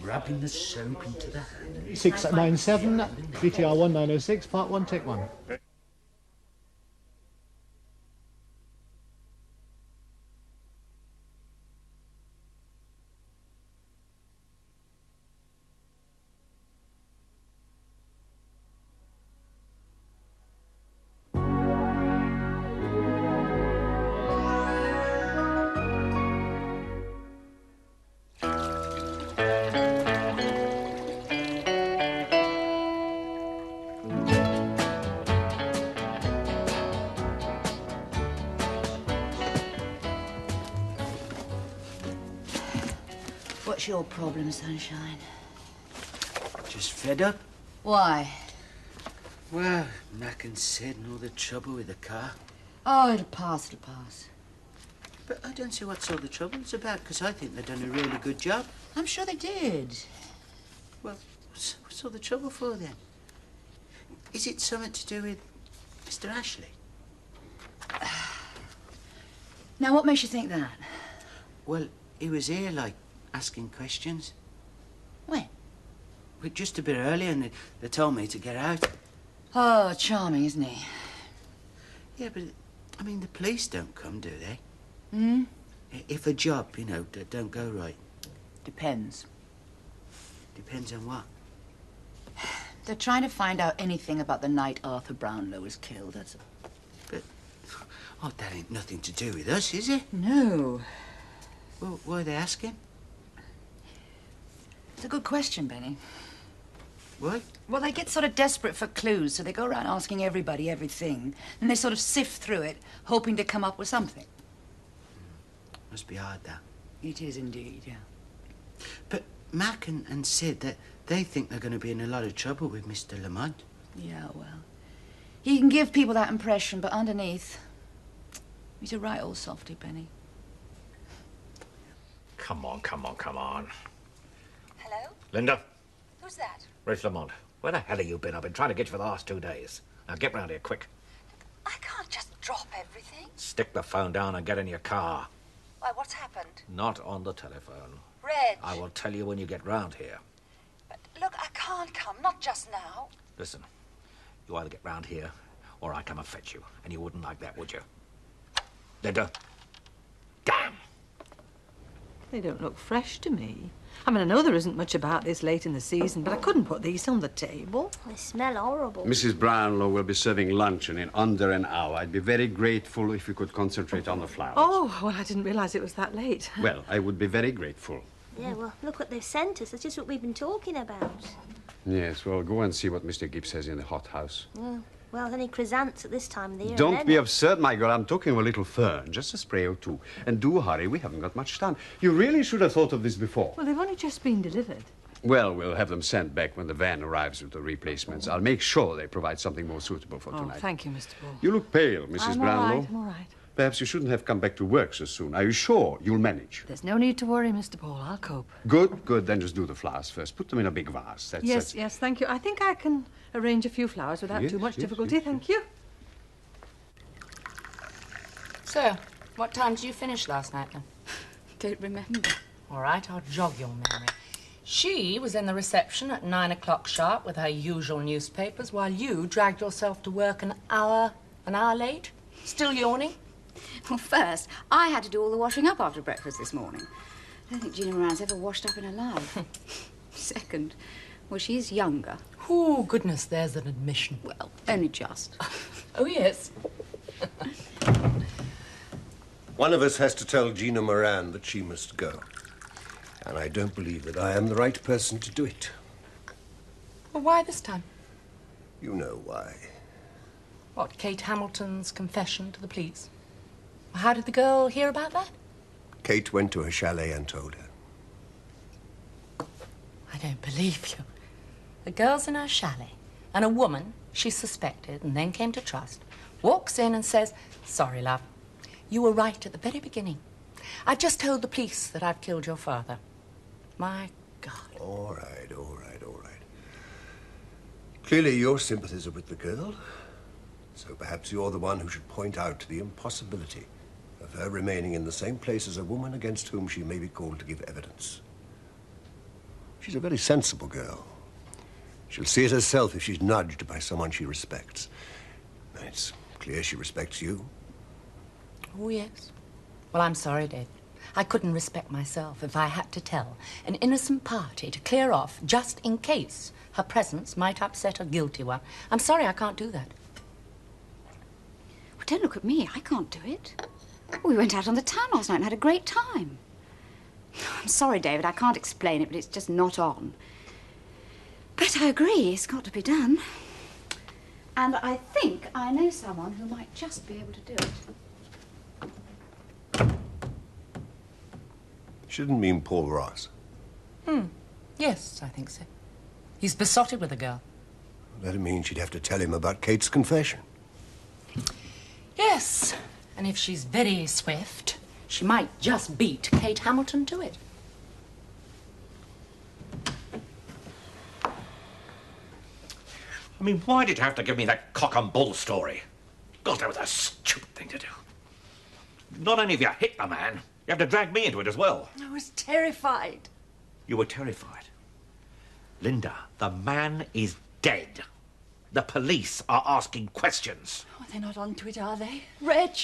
rubbing the soap into the hand. 697, BTR 1906, Part 1, Take 1. What's your problem, Sunshine? Just fed up? Why? Well, Mac and Sid and all the trouble with the car. Oh, it'll pass, it'll pass. But I don't see what's all the trouble's about, because I think they've done a really good job. I'm sure they did. Well, what's all the trouble for, then? Is it something to do with Mr. Ashley? Now, what makes you think that? Well, he was here, like, asking questions. When? Well, just a bit earlier, and they told me to get out. Oh, charming, isn't he? Yeah, but, I mean, the police don't come, do they? Hmm? If a job, don't go right. Depends. Depends on what? They're trying to find out anything about the night Arthur Brownlow was killed, that's all. But, oh, that ain't nothing to do with us, is it? No. Well, why are they asking? It's a good question, Benny. What? Well, they get sort of desperate for clues, so they go around asking everybody everything. And they sort of sift through it, hoping to come up with something. Must be hard, that. It is indeed, yeah. But Mac and Sid, they think they're going to be in a lot of trouble with Mr. Lamont. Yeah, well, he can give people that impression, but underneath, he's a right old softy, Benny. Come on, come on, come on. Hello? Linda? Who's that? Rich Lamont. Where the hell have you been? I've been trying to get you for the last 2 days. Now get round here, quick. I can't just drop everything. Stick the phone down and get in your car. Why, what's happened? Not on the telephone. Reg. I will tell you when you get round here. But look, I can't come, not just now. Listen, you either get round here or I come and fetch you. And you wouldn't like that, would you? Linda? Damn! They don't look fresh to me. I mean, I know there isn't much about this late in the season, but I couldn't put these on the table. They smell horrible. Mrs. Brownlow will be serving luncheon in under an hour. I'd be very grateful if you could concentrate on the flowers. Oh, well, I didn't realize it was that late. Well, I would be very grateful. Yeah, well, look what they've sent us. That's just what we've been talking about. Yes, well, go and see what Mr. Gibbs has in the hothouse. Yeah. Well, any chrysanthemums at this time of the year. Don't be absurd, my girl. I'm talking of a little fern, just a spray or two. And do hurry, we haven't got much time. You really should have thought of this before. Well, they've only just been delivered. Well, we'll have them sent back when the van arrives with the replacements. I'll make sure they provide something more suitable for tonight. Oh, thank you, Mr. Ball. You look pale, Mrs. Brownlow. I'm all right. Perhaps you shouldn't have come back to work so soon. Are you sure you'll manage? There's no need to worry, Mr. Ball. I'll cope. Good, good. Then just do the flowers first. Put them in a big vase. Yes, thank you. I think I can arrange a few flowers without too much difficulty. Thank you. So, what time did you finish last night, then? Don't remember. All right, I'll jog your memory. She was in the reception at 9 o'clock sharp with her usual newspapers, while you dragged yourself to work an hour late, still yawning. Well, first, I had to do all the washing up after breakfast this morning. I don't think Gina Moran's ever washed up in her life. Second, well, she's younger. Oh, goodness, there's an admission. Well, only just. Oh, yes. One of us has to tell Gina Moran that she must go. And I don't believe that I am the right person to do it. Well, why this time? You know why. What, Kate Hamilton's confession to the police? How did the girl hear about that? Kate went to her chalet and told her. I don't believe you. The girl's in her chalet, and a woman she suspected and then came to trust walks in and says, "Sorry, love. You were right at the very beginning. I just told the police that I've killed your father." My God. All right, all right, all right. Clearly your sympathies are with the girl, so perhaps you're the one who should point out the impossibility of her remaining in the same place as a woman against whom she may be called to give evidence. She's a very sensible girl. She'll see it herself if she's nudged by someone she respects. It's clear she respects you. Oh, yes. Well, I'm sorry, Dave. I couldn't respect myself if I had to tell an innocent party to clear off just in case her presence might upset a guilty one. I'm sorry I can't do that. Well, don't look at me. I can't do it. We went out on the town last night and had a great time. I'm sorry, David. I can't explain it, but it's just not on. But I agree. It's got to be done. And I think I know someone who might just be able to do it. Shouldn't mean Paul Ross. Yes, I think so. He's besotted with a girl. That'd mean she'd have to tell him about Kate's confession. Yes, and if she's very swift, she might just beat Kate Hamilton to it. I mean, why did you have to give me that cock and bull story? God, that was a stupid thing to do. Not only have you hit the man, you have to drag me into it as well. I was terrified. You were terrified. Linda, the man is dead. The police are asking questions. Oh, they're not onto it, are they? Reg,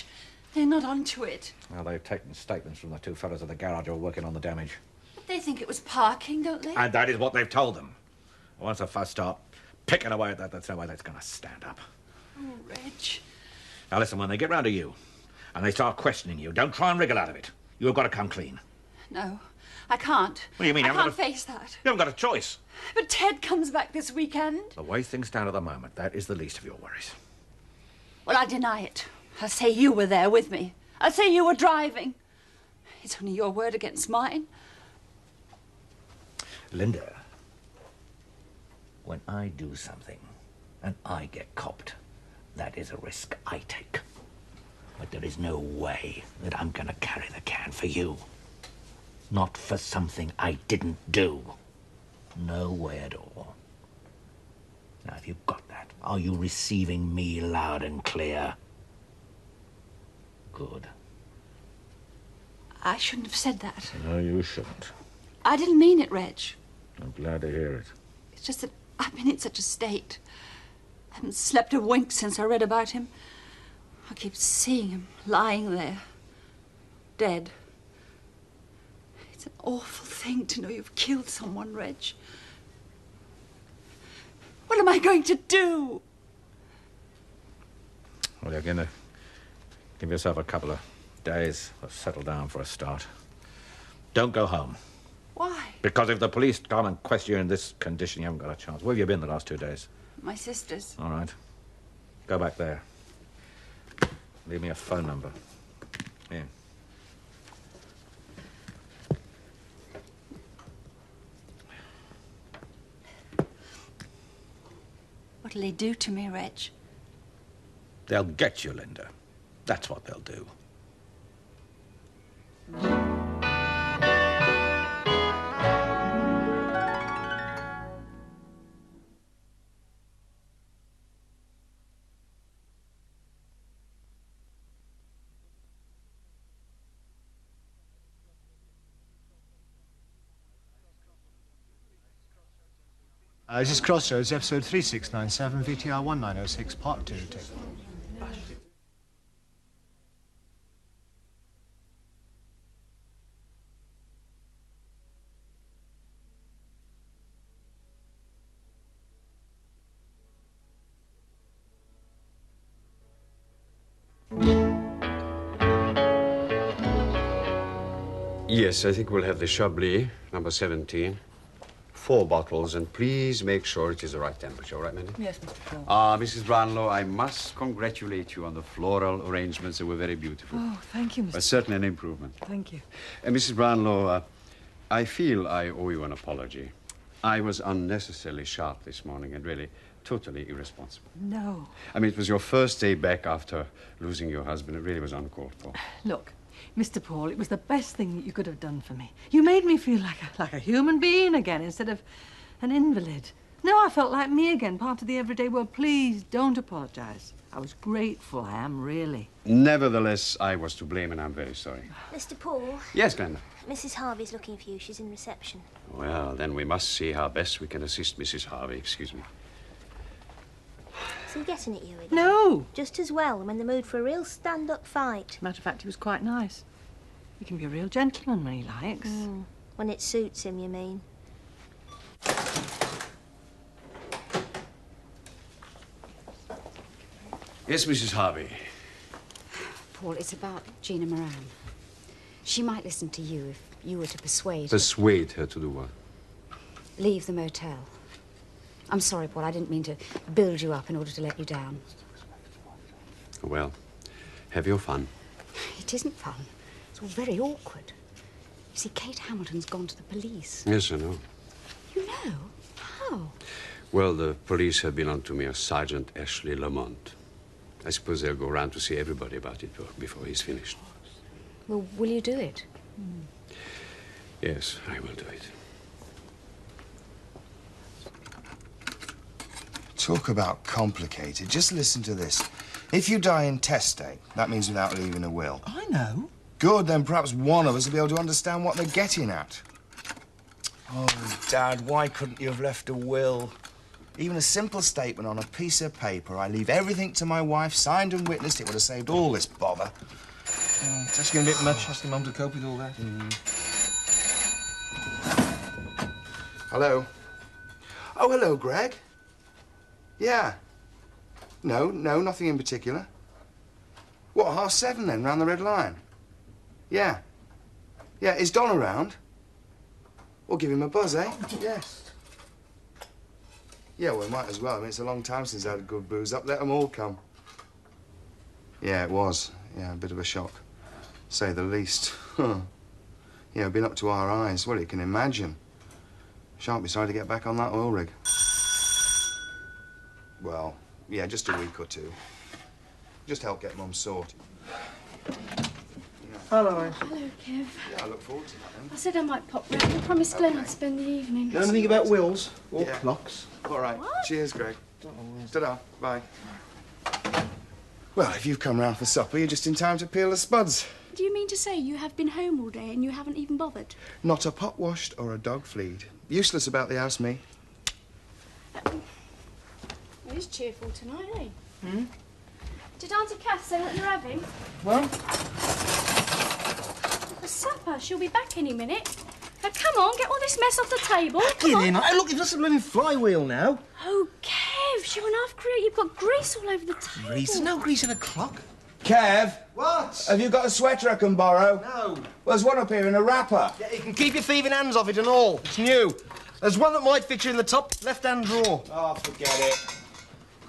they're not onto it. Well, they've taken statements from the two fellows at the garage who are working on the damage. But they think it was parking, don't they? And that is what they've told them. Once the fuss start picking away at that, that's no way that's going to stand up. Oh, Reg. Now, listen, when they get round to you and they start questioning you, don't try and wriggle out of it. You've got to come clean. No, I can't. What do you mean? I You haven't can't got face that. You haven't got a choice. But Ted comes back this weekend. The way things stand at the moment, that is the least of your worries. Well, I deny it. I'll say you were there with me. I'll say you were driving. It's only your word against mine. Linda, when I do something and I get copped, that is a risk I take. But there is no way that I'm going to carry the can for you. Not for something I didn't do. No way at all. Now, have you got that? Are you receiving me loud and clear? Good. I shouldn't have said that. No, you shouldn't. I didn't mean it, Reg. I'm glad to hear it. It's just that I've been in such a state. I haven't slept a wink since I read about him. I keep seeing him lying there, dead. It's an awful thing to know you've killed someone, Reg. What am I going to do? Well, you're going to give yourself a couple of days to settle down for a start. Don't go home. Why? Because if the police come and question you in this condition, you haven't got a chance. Where have you been the last 2 days? My sister's. All right. Go back there. Leave me a phone number. Here. What'll they do to me, Reg? They'll get you, Linda. That's what they'll do. This is Crossroads, episode 3697, VTR 1906, part 2. Take. Yes, I think we'll have the Chablis, number 17. 4 bottles, and please make sure it is the right temperature, all right, Mandy? Yes, Mr. Paul. Mrs. Brownlow, I must congratulate you on the floral arrangements. They were very beautiful. Oh, thank you, Mr. Certainly an improvement. Thank you. Mrs. Brownlow, I feel I owe you an apology. I was unnecessarily sharp this morning and really totally irresponsible. No. I mean, it was your first day back after losing your husband. It really was uncalled for. Look, Mr. Paul, it was the best thing that you could have done for me. You made me feel like a human being again instead of an invalid. No, I felt like me again, part of the everyday world. Please don't apologise. I was grateful, I am, really. Nevertheless, I was to blame, and I'm very sorry. Mr. Paul? Yes, Glenda? Mrs. Harvey's looking for you. She's in reception. Well, then we must see how best we can assist Mrs. Harvey. Excuse me. Is he getting at you again? No. Just as well. I'm in the mood for a real stand-up fight. Matter of fact, he was quite nice. He can be a real gentleman when he likes. When it suits him, you mean? Yes, Mrs. Harvey. Paul, it's about Gina Moran. She might listen to you if you were to persuade Persuade her to do what? leave the motel. I'm sorry, Paul, I didn't mean to build you up in order to let you down. Well, have your fun. It isn't fun. It's all very awkward. You see, Kate Hamilton's gone to the police. Yes, I know. You know? How? Well, the police have been on to me as Sergeant Ashley Lamont. I suppose they'll go round to see everybody about it before he's finished. Well, will you do it? Yes, I will do it. Talk about complicated. Just listen to this. If you die intestate, that means without leaving a will. I know. Good, then perhaps one of us will be able to understand what they're getting at. Oh, Dad, why couldn't you have left a will? Even a simple statement on a piece of paper. I leave everything to my wife, signed and witnessed. It would have saved all this bother. It's asking a bit much, asking Mum to cope with all that. Hello? Oh, hello, Greg. Yeah. No, nothing in particular. What, 7:30 then, round the Red Lion? Yeah. Yeah, is Don around? We'll give him a buzz, eh? Yes. Yeah, well, we might as well. I mean, it's a long time since I had a good booze up. Let them all come. Yeah, it was. Yeah, a bit of a shock, say the least. Yeah, we've been up to our eyes. Well, you can imagine. Shan't be sorry to get back on that oil rig. Well, yeah, just a week or two. Just help get Mum sorted. Hello. Hello, Kev. Yeah, I look forward to that then. I said I might pop round. I promised Glenn I'd spend the evening. Know anything about wills or Yeah. clocks? All right. What? Cheers, Greg. Ta-da. Bye. Well, if you've come round for supper, you're just in time to peel the spuds. Do you mean to say you have been home all day and you haven't even bothered? Not a pot washed or a dog flea'd. Useless about the house, me. It is cheerful tonight, eh? Did Auntie Kath say what you're having? Well, For supper. She'll be back any minute. Now, come on, get all this mess off the table. Come get on. in. Hey, look, it's just a blooming flywheel now. Oh, Kev, she went half create. You've got grease all over the table. Grease? There's no grease in a clock. Kev! What? Have you got a sweater I can borrow? No. Well, there's one up here in a wrapper. Yeah, you can keep your thieving hands off it and all. It's new. There's one that might fit you in the top left-hand drawer. Oh, forget it.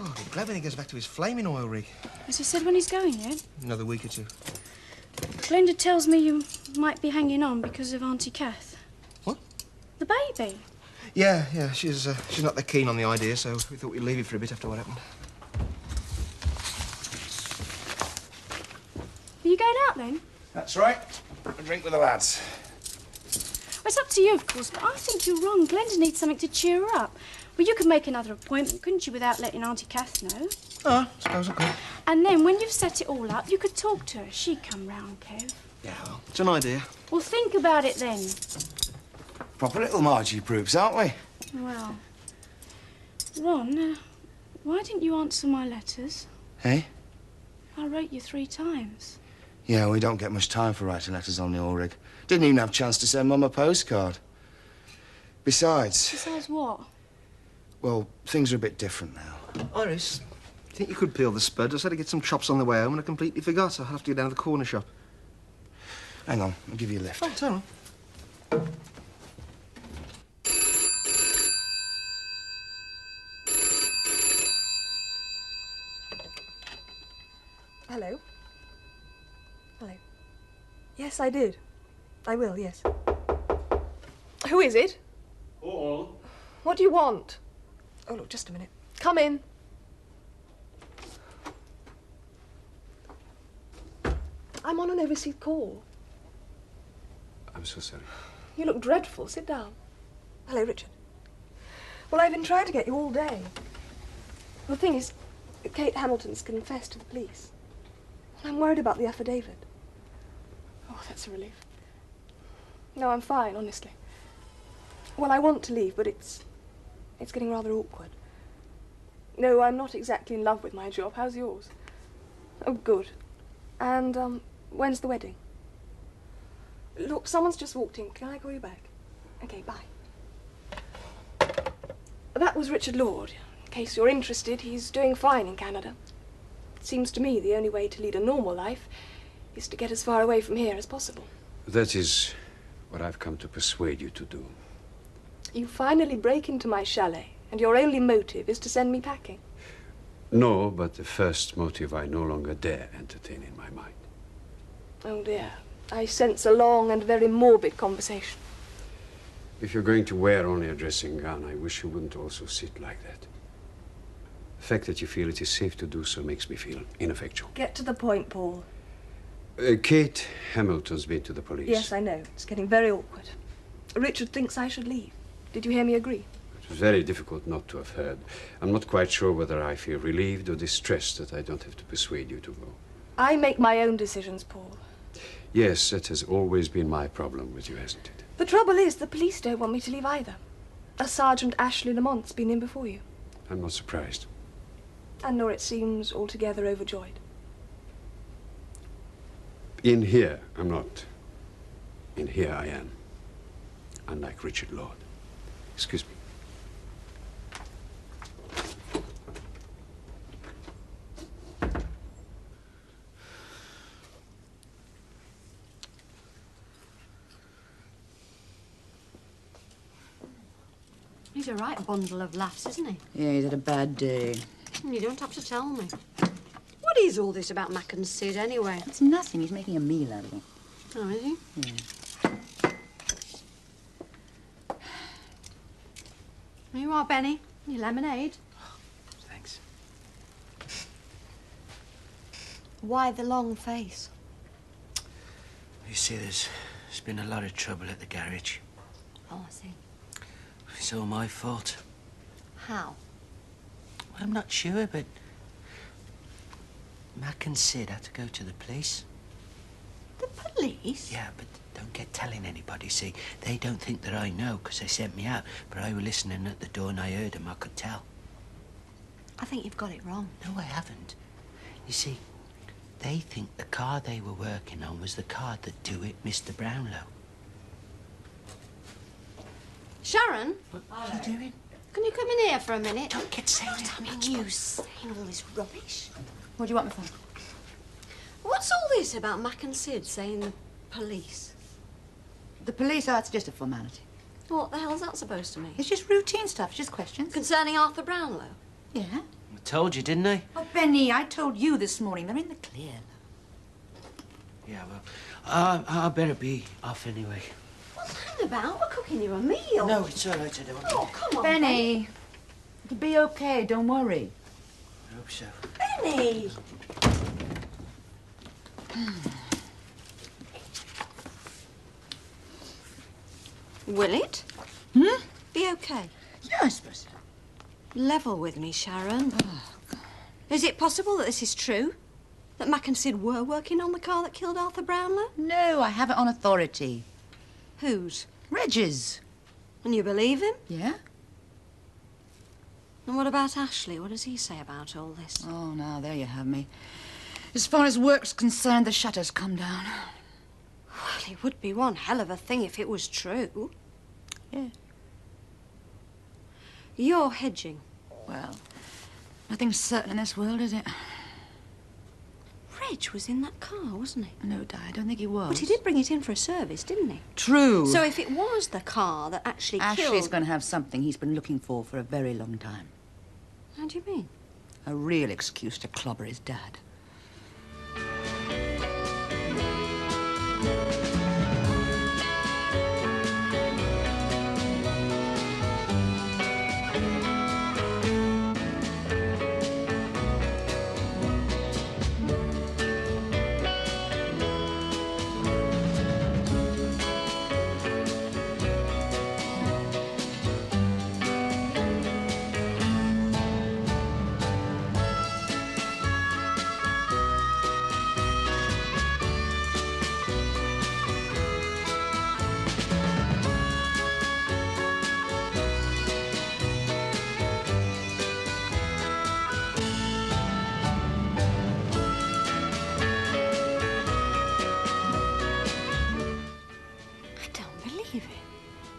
Oh, I'll be glad when he goes back to his flaming oil rig. Has he said when he's going yet? Another week or two. Glenda tells me you might be hanging on because of Auntie Kath. What? The baby. Yeah, she's not that keen on the idea, so we thought we'd leave it for a bit after what happened. Are you going out then? That's right. A drink with the lads. Well, it's up to you, of course, but I think you're wrong. Glenda needs something to cheer her up. Well, you could make another appointment, couldn't you, without letting Auntie Kath know? Oh, I suppose I could. And then, when you've set it all up, you could talk to her. She'd come round, Kev. Yeah, well, it's an idea. Well, think about it then. Proper little Margie proofs, aren't we? Well, Ron, why didn't you answer my letters? Hey? I wrote you 3 times. Yeah, we don't get much time for writing letters on the oil rig. Didn't even have a chance to send Mum a postcard. Besides, Besides what? well, things are a bit different now. Iris, you think you could peel the spud? I said to get some chops on the way home and I completely forgot. I'll have to go down to the corner shop. Hang on, I'll give you a lift. Oh, turn on. Hello? Hello. Yes, I did. I will, yes. Who is it? Paul. What do you want? Oh, look, just a minute. Come in. I'm on an overseas call. I'm so sorry. You look dreadful. Sit down. Hello, Richard. Well, I've been trying to get you all day. The thing is, Kate Hamilton's confessed to the police. Well, I'm worried about the affidavit. Oh, that's a relief. No, I'm fine, honestly. Well, I want to leave, but it's getting rather awkward. No, I'm not exactly in love with my job. How's yours? Oh, good. And, when's the wedding? Look, someone's just walked in. Can I call you back? Okay, bye. That was Richard Lord. In case you're interested, he's doing fine in Canada. It seems to me the only way to lead a normal life is to get as far away from here as possible. That is what I've come to persuade you to do. You finally break into my chalet, and your only motive is to send me packing. No, but the first motive I no longer dare entertain in my mind. Oh, dear. I sense a long and very morbid conversation. If you're going to wear only a dressing gown, I wish you wouldn't also sit like that. The fact that you feel it is safe to do so makes me feel ineffectual. Get to the point, Paul. Kate Hamilton's been to the police. Yes, I know. It's getting very awkward. Richard thinks I should leave. Did you hear me agree? It was very difficult not to have heard. I'm not quite sure whether I feel relieved or distressed that I don't have to persuade you to go. I make my own decisions, Paul. Yes, that has always been my problem with you, hasn't it? The trouble is, the police don't want me to leave either. A Sergeant Ashley Lamont's been in before you. I'm not surprised. And nor it seems altogether overjoyed. In here, I'm not. In here, I am. Unlike Richard Lord. Excuse me. He's a right bundle of laughs, isn't he? Yeah, he's had a bad day. You don't have to tell me. What is all this about Mac and Sid, anyway? It's nothing. He's making a meal out of it. Oh, is he? Yeah. Here you are, Benny. Your lemonade. Thanks. Why the long face? You see, there's been a lot of trouble at the garage. Oh, I see. It's all my fault. How? Well, I'm not sure, but Mac and Sid had to go to the police. The police? Yeah, but don't get telling anybody, see. They don't think that I know, because they sent me out. But I was listening at the door and I heard them, I could tell. I think you've got it wrong. No, I haven't. You see, they think the car they were working on was the car that do it, Mr. Brownlow. Sharon? What are you doing? Can you come in here for a minute? Don't get saying it. I mean, you saying all this rubbish. What do you want me for? What's all this about Mac and Sid saying the police? The police, oh, it's just a formality. What the hell's that supposed to mean? It's just routine stuff, just questions. Concerning Arthur Brownlow? Yeah. I told you, didn't I? Oh, Benny, I told you this morning. They're in the clear. Yeah, well, I better be off anyway. What's that about? We're cooking you a meal. No, it's all right, I don't. Oh, come on, Benny. It'll be okay, don't worry. I hope so. Benny! Will it? Hmm? Be okay? Yeah, I suppose so. Level with me, Sharon. Is it possible that this is true? That Mac and Sid were working on the car that killed Arthur Brownlow? No, I have it on authority. Whose? Reg's. And you believe him? Yeah? And what about Ashley? What does he say about all this? Oh, now, there you have me. As far as work's concerned, the shutter's come down. Well, it would be one hell of a thing if it was true. Yeah. You're hedging. Well, nothing's certain in this world, is it? Reg was in that car, wasn't he? No, Di, I don't think he was. But he did bring it in for a service, didn't he? True. So if it was the car that actually Ashley's killed... going to have something he's been looking for a very long time. How do you mean? A real excuse to clobber his dad.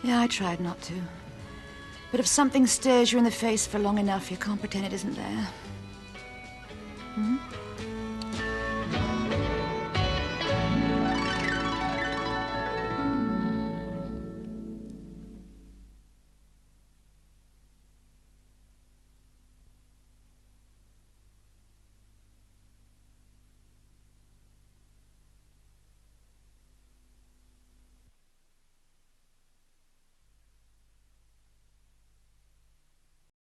Yeah, I tried not to. But if something stares you in the face for long enough, you can't pretend it isn't there. Hmm?